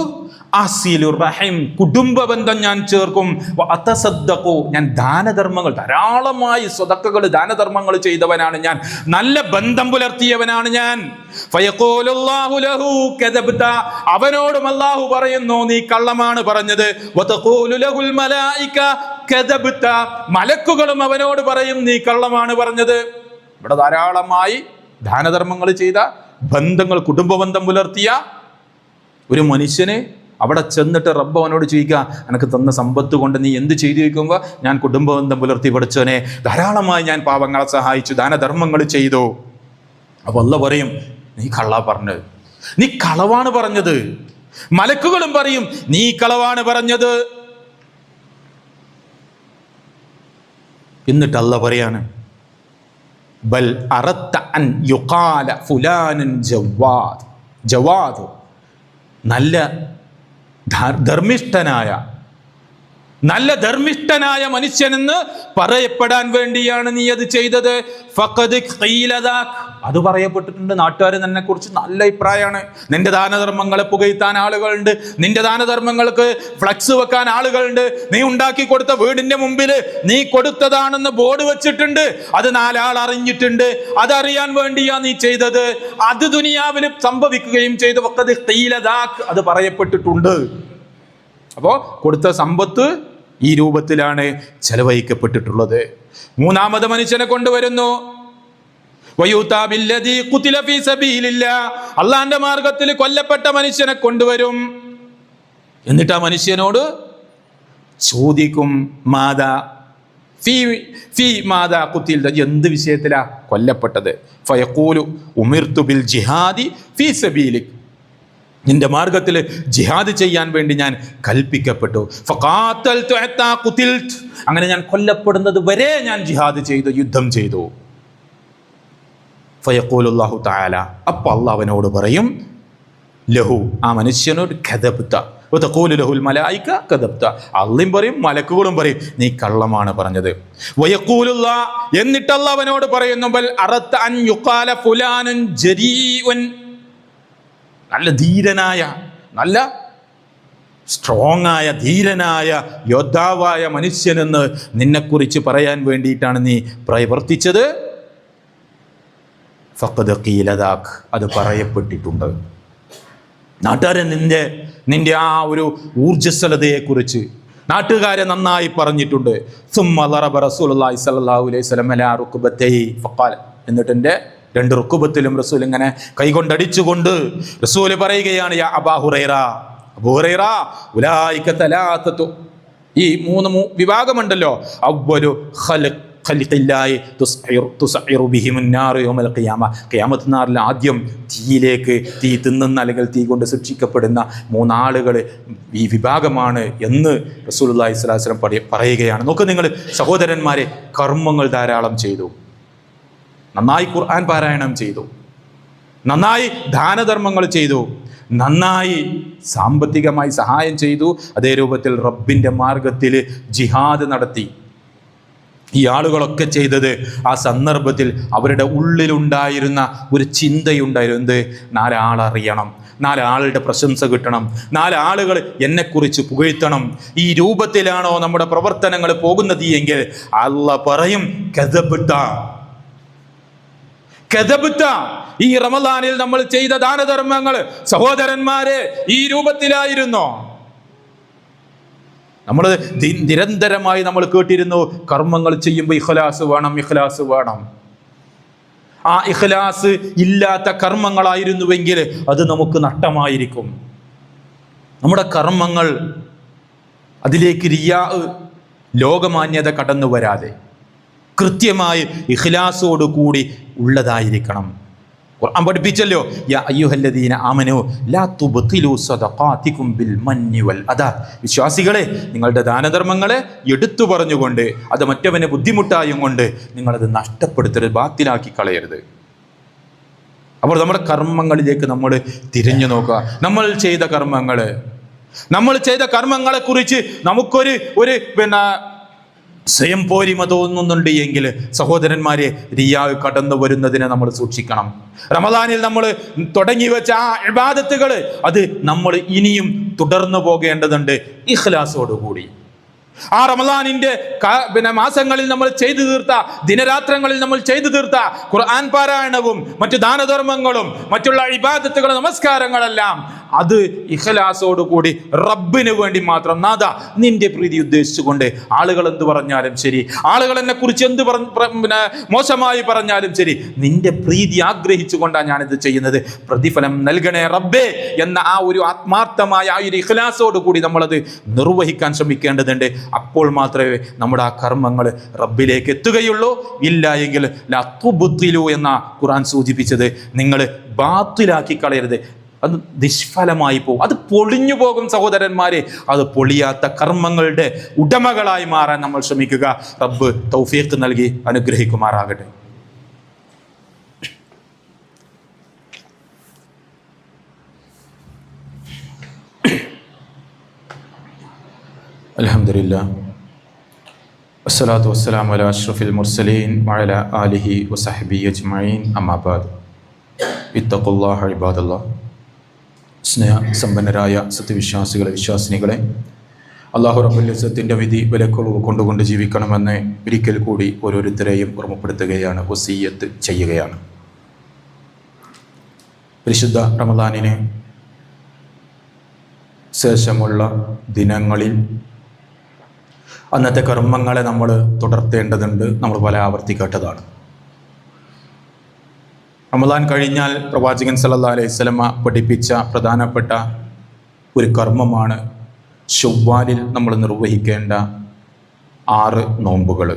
അസിലുർ റഹിം, കുടുംബ ബന്ധം ഞാൻ ചേർക്കും. വഅതസദ്ദഖു, ഞാൻ ദാനധർമ്മങ്ങൾ, ധാരാളമായി സ്വതക്കകൾ ദാനധർമ്മങ്ങൾ ചെയ്തവനാണ് ഞാൻ, നല്ല ബന്ധം പുലർത്തിയവനാണ് ഞാൻ. ഫയഖൂലുല്ലാഹു ലഹു കദബ്ത, അവനോടും അല്ലാഹു പറയുന്നു, നീ കള്ളമാണ് പറഞ്ഞത്. വതഖൂലു ലഹുൽ മലായിക കദബ്ത, മലക്കുകളും അവനോട് പറയും, നീ കള്ളമാണ് പറഞ്ഞത്. ഇവിടെ ധാരാളമായി ദാനധർമ്മങ്ങൾ ചെയ്ത, ബന്ധങ്ങൾ, കുടുംബ ബന്ധം പുലർത്തിയ ഒരു മനുഷ്യന് അവിടെ ചെന്നിട്ട് റബ്ബ് അവനോട് ചോദിക്കുക, എനിക്ക് തന്ന സമ്പത്ത് കൊണ്ട് നീ എന്ത് ചെയ്തു ചോദിക്കുമ്പോൾ, ഞാൻ കുടുംബബന്ധം പുലർത്തി പഠിച്ചവനെ, ധാരാളമായി ഞാൻ പാവങ്ങളെ സഹായിച്ചു, ദാനധർമ്മങ്ങൾ ചെയ്തു. അപ്പൊ അല്ലാഹ് പറയും, നീ കള്ളാ പറഞ്ഞത്, നീ കളവാണ് പറഞ്ഞത്. മലക്കുകളും പറയും, നീ കളവാണ് പറഞ്ഞത്. എന്നിട്ട് അല്ലാഹ് പറയാണ്, ബൽ അറത്ത അൻ യുഖാല ഫുലാനൻ ജവാദ്, ജവാദ് നല്ല ധർമ്മിഷ്ഠനായ, നല്ല ധർമ്മിഷ്ഠനായ മനുഷ്യനെന്ന് പറയപ്പെടാൻ വേണ്ടിയാണ് നീ അത് ചെയ്തത്. ഫഖദ് ഖീല ദാക്, അത് പറയപ്പെട്ടിട്ടുണ്ട്. നാട്ടുകാർ നിന്നെ കുറിച്ച് നല്ല അഭിപ്രായമാണ്. നിന്റെ ദാനധർമ്മങ്ങളെ പുകഴ്ത്താൻ ആളുകളുണ്ട്, നിന്റെ ദാനധർമ്മങ്ങൾക്ക് ഫ്ലക്സ് വെക്കാൻ ആളുകളുണ്ട്. നീ ഉണ്ടാക്കി കൊടുത്ത വീടിന്റെ മുമ്പിൽ നീ കൊടുത്തതാണെന്ന് ബോർഡ് വെച്ചിട്ടുണ്ട്. അത് 4 ആൾ അറിഞ്ഞിട്ടുണ്ട്. അതറിയാൻ വേണ്ടിയാ നീ ചെയ്തത്. അത് ദുനിയാവിൽ സംഭവിക്കുകയും ചെയ്തു. ഫഖദ് ഖീല ദാക്, അത് പറയപ്പെട്ടിട്ടുണ്ട്. അപ്പോ കൊടുത്ത സമ്പത്ത് ഈ രൂപത്തിലാണ് ചെലവഴിക്കപ്പെട്ടിട്ടുള്ളത്. മൂന്നാമത് മനുഷ്യനെ കൊണ്ടുവരുന്നു. അള്ളാന്റെ മാർഗത്തിൽ കൊല്ലപ്പെട്ട മനുഷ്യനെ കൊണ്ടുവരും. എന്നിട്ട് ആ മനുഷ്യനോട് ചോദിക്കും, മാതാ ഫീ മാതാ ഖുതിൽത, എന്ത് വിഷയത്തിലാ കൊല്ലപ്പെട്ടത്? ഫയഖൂലു ഉമിർതു ബിൽ ജിഹാദി ഫീ സബീലിക്, നിന്റെ മാർഗത്തിൽ ജിഹാദ് ചെയ്യാൻ വേണ്ടി ഞാൻ കൽപ്പിക്കപ്പെട്ടു. ഫഖാതൽതു ഹത്താ ഖുതിൽതു, അങ്ങനെ ഞാൻ കൊല്ലപ്പെടുന്നത് വരെ ഞാൻ ജിഹാദ് ചെയ്തു, യുദ്ധം ചെയ്തു. ഫയഖൂലുല്ലാഹു തആല, അപ്പോൾ അല്ലാഹു അവനോട് പറയും, ലഹു, ആ മനുഷ്യനോട്, കദബ്ത വതഖൂലു ലഹുൽ മലായിക കദബ്ത, അല്ലാഹും പറയും മലക്കുകളും പറയും നീ കള്ളമാണ് പറഞ്ഞത്. വയഖൂലുല്ലാഹ്, എന്നിട്ട് അല്ലാഹു അവനോട് പറയുന്നു, ബൽ അറത്ത അൻ യുഖാല ഫുലാനൻ ജരീഉൻ, നല്ല ധീരനായ, നല്ല സ്ട്രോങ് ആയ, ധീരനായ, യോദ്ധാവായ മനുഷ്യനെന്ന് നിന്നെക്കുറിച്ച് പറയാൻ വേണ്ടിയിട്ടാണ് നീ പ്രവർത്തിച്ചത്. ഫഖദ് ഖീല ദാക്, അത് പറയപ്പെട്ടിട്ടുണ്ട്. നാട്ടുകാരെ നിന്റെ ആ ഒരു ഊർജ്ജസ്വലതയെക്കുറിച്ച് നാട്ടുകാരെ നന്നായി പറഞ്ഞിട്ടുണ്ട്. സുമ്മ ദറബ റസൂലുള്ളാഹി സ്വല്ലല്ലാഹു അലൈഹി വസല്ലം അലാ റുക്ബതൈഹി ഫഖാല, എന്നിട്ട് എൻ്റെ 2 റുക്ബത്തിലും റസൂൽ ഇങ്ങനെ കൈകൊണ്ടടിച്ചുകൊണ്ട് റസൂൽ പറയുകയാണ്, യാ അബാ ഹുറൈറ, അബൂ ഹുറൈറ, ഉലൈക തലാത്തതു, ഈ 3 വിഭാഗമുണ്ടല്ലോ, അവ്വലു ഖൽഖില്ലാഹി തുസ്ഇറു ബിഹിമുൻ നാർ യൗമൽ ഖിയാമ, ഖിയാമത്ത് നാളിൽ ആദ്യം തീയിലേക്ക്, തീ തിന്നുന്ന അല്ലെങ്കിൽ തീ കൊണ്ട് ശിക്ഷിക്കപ്പെടുന്ന 3 ആളുകൾ ഈ വിഭാഗമാണ് എന്ന് റസൂലുള്ളാഹി സ്വല്ലല്ലാഹു അലൈഹി വസല്ലം പറയുകയാണ്. നോക്ക് നിങ്ങൾ സഹോദരന്മാരെ, കർമ്മങ്ങൾ ധാരാളം ചെയ്തു, നന്നായി ഖുർആൻ പാരായണം ചെയ്തു, നന്നായി ദാനധർമ്മങ്ങൾ ചെയ്തു, നന്നായി സാമ്പത്തികമായി സഹായം ചെയ്തു, അതേ രൂപത്തിൽ റബ്ബിൻ്റെ മാർഗത്തിൽ ജിഹാദ് നടത്തി. ഈ ആളുകളൊക്കെ ചെയ്തത് ആ സന്ദർഭത്തിൽ അവരുടെ ഉള്ളിലുണ്ടായിരുന്ന ഒരു ചിന്തയുണ്ടായിരുന്നു, 4 ആളറിയണം, 4 ആളുടെ പ്രശംസ കിട്ടണം, 4 ആളുകൾ എന്നെക്കുറിച്ച് പുകഴ്ത്തണം. ഈ രൂപത്തിലാണോ നമ്മുടെ പ്രവർത്തനങ്ങൾ പോകുന്നത് എങ്കിൽ അല്ലാഹ് പറയും, കദബ്ത, ഈ റമദാനിൽ നമ്മൾ ചെയ്ത ദാനധർമ്മങ്ങൾ സഹോദരന്മാരെ ഈ രൂപത്തിലായിരുന്നോ? നമ്മൾ നിരന്തരമായി നമ്മൾ കേട്ടിരുന്നു, കർമ്മങ്ങൾ ചെയ്യുമ്പോൾ ഇഖ്ലാസ് വേണം, ഇഖ്ലാസ് വേണം. ആ ഇഖ്ലാസ് ഇല്ലാത്ത കർമ്മങ്ങളായിരുന്നുവെങ്കിൽ അത് നമുക്ക് നഷ്ടമായിരിക്കും. നമ്മുടെ കർമ്മങ്ങൾ അതിലേക്ക് റിയാ, ലോകമാന്യത കടന്നു വരാതെ കൃത്യമായി ഇഖ്ലാസോട് കൂടി ഉള്ളതായിരിക്കണം. ഖുർആൻ പഠിപ്പിച്ചല്ലോ, യാ അയ്യുഹല്ലദീന ആമനൂ ലാ തുബ്തിലൂ സദഖാതികും ബിൽ മന്നി വൽ അദാ, വിശ്വാസികളെ നിങ്ങളുടെ ദാനധർമ്മങ്ങളെ എടുത്തു പറഞ്ഞുകൊണ്ട് അത് മറ്റവനെ ബുദ്ധിമുട്ടായും കൊണ്ട് നിങ്ങളത് നഷ്ടപ്പെടുത്തരുത്, ബാത്തിലാക്കി കളയരുത്. അപ്പോൾ നമ്മുടെ കർമ്മങ്ങളിലേക്ക് നമ്മൾ തിരിഞ്ഞു നോക്കുക. നമ്മൾ ചെയ്ത കർമ്മങ്ങളെക്കുറിച്ച് നമുക്കൊരു സ്വയം പോരിമ തോന്നുന്നുണ്ട് എങ്കിൽ സഹോദരന്മാരെ, റിയാ കടന്നു വരുന്നതിനെ നമ്മൾ സൂക്ഷിക്കണം. റമദാനിൽ നമ്മൾ തുടങ്ങി വെച്ച ആ ഇബാദത്തുകൾ അത് നമ്മൾ ഇനിയും തുടർന്നു പോകേണ്ടതുണ്ട് ഇഖ്ലാസോടുകൂടി. ആ റമദാനിന്റെ മാസങ്ങളിൽ നമ്മൾ ചെയ്തു തീർത്ത, ദിനരാത്രങ്ങളിൽ നമ്മൾ ചെയ്തു തീർത്ത ഖുർആൻ പാരായണവും മറ്റു ദാനധർമ്മങ്ങളും മറ്റുള്ള ഇബാദത്തുകളും നമസ്കാരങ്ങളെല്ലാം അത് ഇഖ്ലാസോടുകൂടി റബ്ബിന് വേണ്ടി മാത്രം, നാദാ നിന്റെ പ്രീതി ഉദ്ദേശിച്ചുകൊണ്ട്, ആളുകൾ എന്ത് പറഞ്ഞാലും ശരി, ആളുകൾ എന്നെ കുറിച്ച് എന്ത് മോശമായി പറഞ്ഞാലും ശരി, നിന്റെ പ്രീതി ആഗ്രഹിച്ചുകൊണ്ടാണ് ഞാനിത് ചെയ്യുന്നത്, പ്രതിഫലം നൽകണേ റബ്ബേ എന്ന ആ ഒരു ആത്മാർത്ഥമായ ആ ഒരു ഇഖ്ലാസോടുകൂടി നമ്മളത് നിർവഹിക്കാൻ ശ്രമിക്കേണ്ടതുണ്ട്. അപ്പോൾ മാത്രമേ നമ്മുടെ ആ കർമ്മങ്ങൾ റബ്ബിലേക്ക് എത്തുകയുള്ളൂ. ഇല്ല എങ്കിൽ ലാ തുബ്തിലു എന്ന ഖുർആൻ സൂചിപ്പിച്ചത് നിങ്ങൾ ബാത്തിലാക്കി കളയരുത്, അത് നിഷ്ഫലമായി പോകും, അത് പൊളിഞ്ഞു പോകും സഹോദരന്മാരെ. അത് പൊളിയാത്ത കർമ്മങ്ങളുടെ ഉടമകളായി മാറാൻ നമ്മൾ ശ്രമിക്കുക. റബ്ബ് തൗഫീഖ് നൽകി അനുഗ്രഹിക്കുമാറാകട്ടെ. അൽഹംദുലില്ലാഹ് വസ്സലാത്തു വസ്സലാമു അലാ അഷ്റഫിൽ മുർസലീൻ വഅലാ ആലിഹി വസഹ്ബിഹി അജ്മഈൻ അമ്മാ ബഅദ്. ഇത്തഖുല്ലാഹ ഇബാദല്ലാഹ്. സ്നേഹസമ്പന്നരായ സത്യവിശ്വാസികളെ, വിശ്വാസിനികളെ, അല്ലാഹു റബ്ബുൽ ഇസ്സത്തിൻ്റെ വിധി വിലക്കുകൾ കൊണ്ടുകൊണ്ട് ജീവിക്കണമെന്ന് ഒരിക്കൽ കൂടി ഓരോരുത്തരെയും ഓർമ്മപ്പെടുത്തുകയാണ്, വസിയ്യത്ത് ചെയ്യുകയാണ്. പരിശുദ്ധ റമദാനിന് ശേഷമുള്ള ദിനങ്ങളിൽ അന്നത്തെ കർമ്മങ്ങളെ നമ്മൾ തുടർത്തേണ്ടതുണ്ട്. നമ്മൾ പല ആവർത്തി കേട്ടതാണ്. റമദാൻ കഴിഞ്ഞാൽ പ്രവാചകൻ സല്ലല്ലാഹു അലൈഹി വസല്ലമ പഠിപ്പിച്ച പ്രധാനപ്പെട്ട ഒരു കർമ്മമാണ് ശവ്വാലിൽ നമ്മൾ നിർവഹിക്കേണ്ട 6 നോമ്പുകൾ.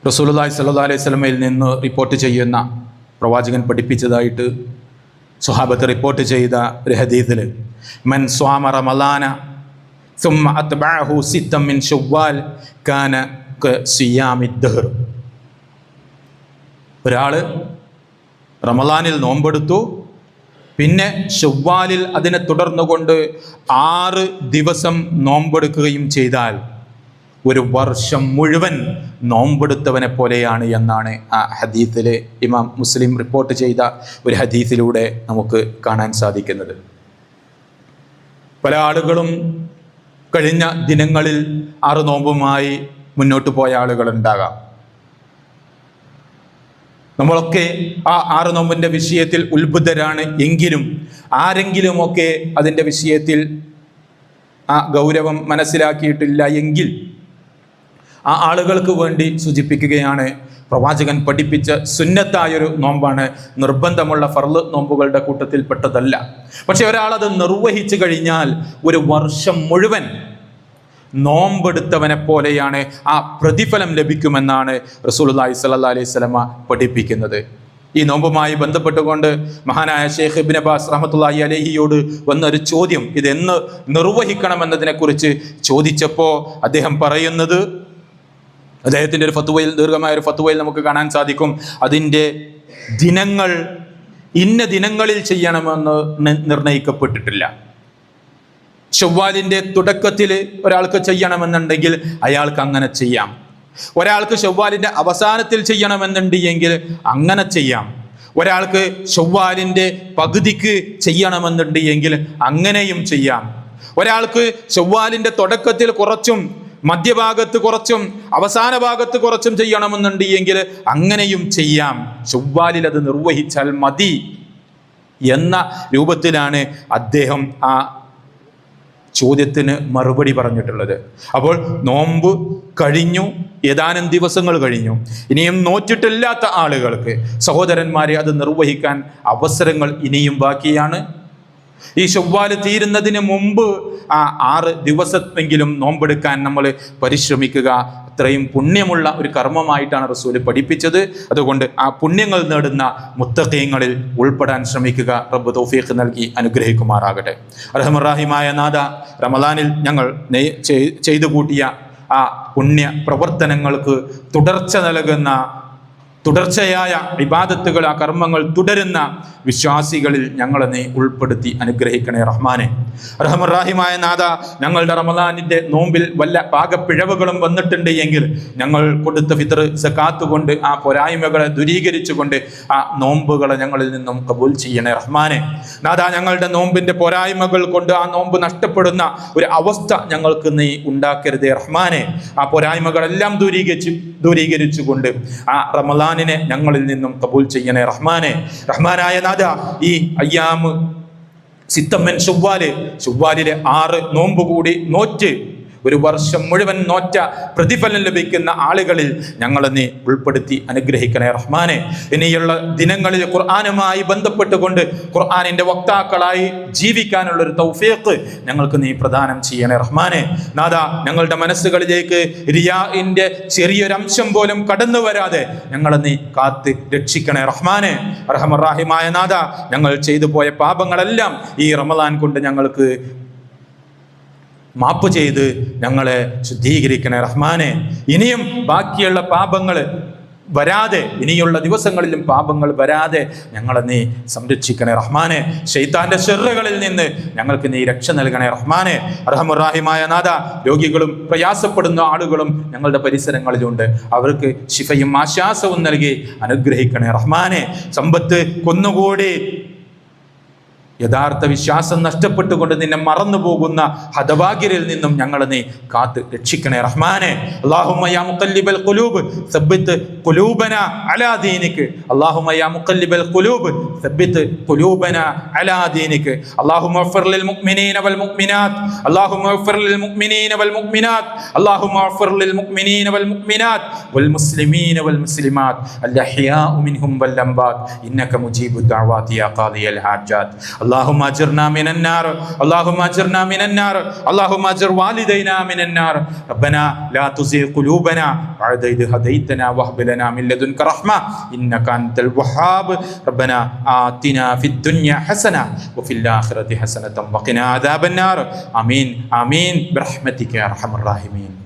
റസൂലുള്ളാഹി സ്വല്ലല്ലാഹു അലൈഹി വസല്ലമയിൽ നിന്ന് റിപ്പോർട്ട് ചെയ്യുന്ന, പ്രവാചകൻ പഠിപ്പിച്ചതായിട്ട് സ്വഹാബത്ത് റിപ്പോർട്ട് ചെയ്ത ഒരു ഹദീസിൽ, മൻ സ്വാമ റമളാന സുമ്മ അത്ബഅഹു സിത്തൻ മിൻ ശവ്വാൽ കാന കസിയാമിദ് ദഹർ. ഒരാൾ റമളാനിൽ നോമ്പെടുത്തു, പിന്നെ ശവ്വാലിൽ അതിനെ തുടർന്നുകൊണ്ട് 6 ദിവസം നോമ്പെടുക്കുകയും ചെയ്താൽ ഒരു വർഷം മുഴുവൻ നോമ്പെടുത്തവനെ പോലെയാണ് എന്നാണ് ആ ഹദീസിൽ ഇമാം മുസ്ലിം റിപ്പോർട്ട് ചെയ്ത ഒരു ഹദീസിലൂടെ നമുക്ക് കാണാൻ സാധിക്കുന്നത്. പല ആളുകളും കഴിഞ്ഞ ദിനങ്ങളിൽ 6 നോമ്പുമായി മുന്നോട്ട് പോയ ആളുകളുണ്ടാകാം. നമ്മളൊക്കെ ആ 6 നോമ്പിൻ്റെ വിഷയത്തിൽ ഉത്ബുദ്ധരാണ്. എങ്കിലും ആരെങ്കിലുമൊക്കെ അതിൻ്റെ വിഷയത്തിൽ ആ ഗൗരവം മനസ്സിലാക്കിയിട്ടില്ല എങ്കിൽ ആ ആളുകൾക്ക് വേണ്ടി സൂചിപ്പിക്കുകയാണ്, പ്രവാചകൻ പഠിപ്പിച്ച സുന്നത്തായൊരു നോമ്പാണ്, നിർബന്ധമുള്ള ഫർള് നോമ്പുകളുടെ കൂട്ടത്തിൽപ്പെട്ടതല്ല. പക്ഷെ ഒരാളത് നിർവഹിച്ചു കഴിഞ്ഞാൽ ഒരു വർഷം മുഴുവൻ നോമ്പെടുത്തവനെ പോലെയാണ്, ആ പ്രതിഫലം ലഭിക്കുമെന്നാണ് റസൂലുള്ളാഹി സ്വല്ലല്ലാഹു അലൈഹി വസല്ലമ പഠിപ്പിക്കുന്നത്. ഈ നോമ്പുമായി ബന്ധപ്പെട്ടുകൊണ്ട് മഹാനായ ഷെയ്ഖ് ഇബ്നു ബാസ് റഹ്മത്തുള്ളാഹി അലൈഹിയോട് വന്നൊരു ചോദ്യം, ഇതെന്ന് നിർവഹിക്കണമെന്നതിനെക്കുറിച്ച് ചോദിച്ചപ്പോൾ അദ്ദേഹം പറയുന്നത്, അദ്ദേഹത്തിൻ്റെ ഒരു ഫത്വയിൽ, ദീർഘമായ ഒരു ഫത്വയിൽ നമുക്ക് കാണാൻ സാധിക്കും, അതിൻ്റെ ദിനങ്ങൾ ഇന്ന ദിനങ്ങളിൽ ചെയ്യണമെന്ന് നിർണയിക്കപ്പെട്ടിട്ടില്ല. ശവ്വാലിൻ്റെ തുടക്കത്തിൽ ഒരാൾക്ക് ചെയ്യണമെന്നുണ്ടെങ്കിൽ അയാൾക്ക് അങ്ങനെ ചെയ്യാം. ഒരാൾക്ക് ശവ്വാലിൻ്റെ അവസാനത്തിൽ ചെയ്യണമെന്നുണ്ടെങ്കിൽ അങ്ങനെ ചെയ്യാം. ഒരാൾക്ക് ശവ്വാലിൻ്റെ പകുതിക്ക് ചെയ്യണമെന്നുണ്ടെങ്കിൽ അങ്ങനെയും ചെയ്യാം. ഒരാൾക്ക് ശവ്വാലിൻ്റെ തുടക്കത്തിൽ കുറച്ചും മധ്യഭാഗത്ത് കുറച്ചും അവസാന ഭാഗത്ത് കുറച്ചും ചെയ്യണമെന്നുണ്ടെങ്കിൽ അങ്ങനെയും ചെയ്യാം. ശവ്വാലിൽ അത് നിർവഹിച്ചാൽ മതി എന്ന രൂപത്തിലാണ് അദ്ദേഹം ആ ചോദ്യത്തിന് മറുപടി പറഞ്ഞിട്ടുള്ളത്. അപ്പോൾ നോമ്പ് കഴിഞ്ഞു, ഏതാനും ദിവസങ്ങൾ കഴിഞ്ഞു. ഇനിയും നോറ്റിട്ടില്ലാത്ത ആളുകൾക്ക്, സഹോദരന്മാരെ, അത് നിർവഹിക്കാൻ അവസരങ്ങൾ ഇനിയും ബാക്കിയാണ്. ഈ ശവ്വാല് തീരുന്നതിന് മുമ്പ് ആ 6 ദിവസമെങ്കിലും നോമ്പെടുക്കാൻ നമ്മൾ പരിശ്രമിക്കുക. അത്രയും പുണ്യമുള്ള ഒരു കർമ്മമായിട്ടാണ് റസൂൽ പഠിപ്പിച്ചത്. അതുകൊണ്ട് ആ പുണ്യങ്ങൾ നേടുന്ന മുത്തഖീങ്ങളിൽ ഉൾപ്പെടാൻ ശ്രമിക്കുക. റബ്ബ് തൗഫീഖ് നൽകി അനുഗ്രഹിക്കുമാറാകട്ടെ. റഹ്മാനായ നാഥ, റമളാനിൽ ഞങ്ങൾ ചെയ്തു കൂട്ടിയ ആ പുണ്യ പ്രവർത്തനങ്ങൾക്ക് തുടർച്ച നൽകുന്ന, തുടർച്ചയായ ഇബാദത്തുകൾ, ആ കർമ്മങ്ങൾ തുടരുന്ന വിശ്വാസികളിൽ ഞങ്ങളെ നീ ഉൾപ്പെടുത്തി അനുഗ്രഹിക്കണേ റഹ്മാനെ. റഹ്മാനായ നാഥ, ഞങ്ങളുടെ റമളാനിൻ്റെ നോമ്പിൽ വല്ല പാകപ്പിഴവുകളും വന്നിട്ടുണ്ട് എങ്കിൽ ഞങ്ങൾ കൊടുത്ത ഫിത്ർ സക്കാത്ത് കൊണ്ട് ആ പോരായ്മകളെ ദൂരീകരിച്ചുകൊണ്ട് ആ നോമ്പുകളെ ഞങ്ങളിൽ നിന്നും കബൂൽ ചെയ്യണേ റഹ്മാനെ. നാഥ, ഞങ്ങളുടെ നോമ്പിൻ്റെ പോരായ്മകൾ കൊണ്ട് ആ നോമ്പ് നഷ്ടപ്പെടുന്ന ഒരു അവസ്ഥ ഞങ്ങൾക്ക് നീ ഉണ്ടാക്കരുതേ റഹ്മാനെ. ആ പോരായ്മകളെല്ലാം ദൂരീകരിച്ചുകൊണ്ട് ആ റമളാൻ ഞങ്ങളിൽ നിന്നും കബൂൽ ചെയ്യണേ റഹ്മാനെ. റഹ്മാനായ നാഥ, ഈ അയ്യാമ് സിത്തമ്മൻ ശവ്വാലിലെ 6 നോമ്പ് കൂടി നോറ്റ് ഒരു വർഷം മുഴുവൻ നോറ്റ പ്രതിഫലം ലഭിക്കുന്ന ആളുകളിൽ ഞങ്ങളെ നീ ഉൾപ്പെടുത്തി അനുഗ്രഹിക്കണേ റഹ്മാനെ. ഇനിയുള്ള ദിനങ്ങളിൽ ഖുർആനുമായി ബന്ധപ്പെട്ടുകൊണ്ട് ഖുർആനിൻ്റെ വക്താക്കളായി ജീവിക്കാനുള്ളൊരു തൗഫീഖ് ഞങ്ങൾക്ക് നീ പ്രദാനം ചെയ്യണേ റഹ്മാനെ. നാഥ, ഞങ്ങളുടെ മനസ്സുകളിലേക്ക് റിയാഇൻ്റെ ചെറിയൊരംശം പോലും കടന്നു വരാതെ ഞങ്ങളെ നീ കാത്ത് രക്ഷിക്കണേ റഹ്മാനെ. റഹ്മാനായ നാഥ, ഞങ്ങൾ ചെയ്തു പോയ പാപങ്ങളെല്ലാം ഈ റമളാൻ കൊണ്ട് ഞങ്ങൾക്ക് മാപ്പ് ചെയ്ത് ഞങ്ങളെ ശുദ്ധീകരിക്കണേ റഹ്മാനെ. ഇനിയും ബാക്കിയുള്ള പാപങ്ങൾ വരാതെ, ഇനിയുള്ള ദിവസങ്ങളിലും പാപങ്ങൾ വരാതെ ഞങ്ങളെ നീ സംരക്ഷിക്കണേ റഹ്മാനെ. ശൈത്താന്റെ ശർറുകളിൽ നിന്ന് ഞങ്ങൾക്ക് നീ രക്ഷ നൽകണേ റഹ്മാനെ. അർഹമുർ-റഹീമായ നാഥ, രോഗികളും പ്രയാസപ്പെടുന്ന ആളുകളും ഞങ്ങളുടെ പരിസരങ്ങളിലുണ്ട്. അവർക്ക് ശിഫയും ആശ്വാസവും നൽകി അനുഗ്രഹിക്കണേ റഹ്മാനെ. സമ്പത്ത് കൊന്നുകൂടി യഥാർത്ഥ വിശ്വാസം നഷ്ടപ്പെട്ടുകൊണ്ട് നിന്നെ മറന്നു പോകുന്ന ഹതഭാഗ്യരിൽ നിന്നും ഞങ്ങളെ നീ കാത്ത് രക്ഷിക്കണേ റഹ്മാനെ. അല്ലാഹുമ്മ യാ മുഖല്ലിബൽ ഖുലൂബ് സബ്ബിത് ഖുലൂബനാ അലാ ദീനിക. അല്ലാഹുമ്മ യാ മുഖല്ലിബൽ ഖുലൂബ് സബ്ബിത് ഖുലൂബനാ അലാ ദീനിക. അല്ലാഹുമ്മ ഇഗ്ഫിർ ലിൽ മുഅ്മിനീന വൽ മുഅ്മിനാത്ത്. അല്ലാഹുമ്മ ഇഗ്ഫിർ ലിൽ മുഅ്മിനീന വൽ മുഅ്മിനാത്ത്. അല്ലാഹുമ്മ ഇഗ്ഫിർ ലിൽ മുഅ്മിനീന വൽ മുഅ്മിനാത്ത് വൽ മുസ്ലിമീന വൽ മുസ്ലിമാത്ത് അൽ അഹ്യാഉ മിൻഹും വൽ അംവാത് ഇന്നക മുജീബുദ് ദഅവാതി യാ ഖാദിയൽ ഹാജാത്ത്. اللهم اجرنا من النار، اللهم اجرنا من النار، اللهم اجر والدينا من النار. ربنا لا تزغ قلوبنا بعد إذ هديتنا وهب لنا من لدنك رحمة إنك أنت الوهاب. ربنا آتنا في الدنيا حسنة وفي الآخرة حسنة وقنا عذاب النار. آمين آمين برحمتك يا أرحم الراحمين.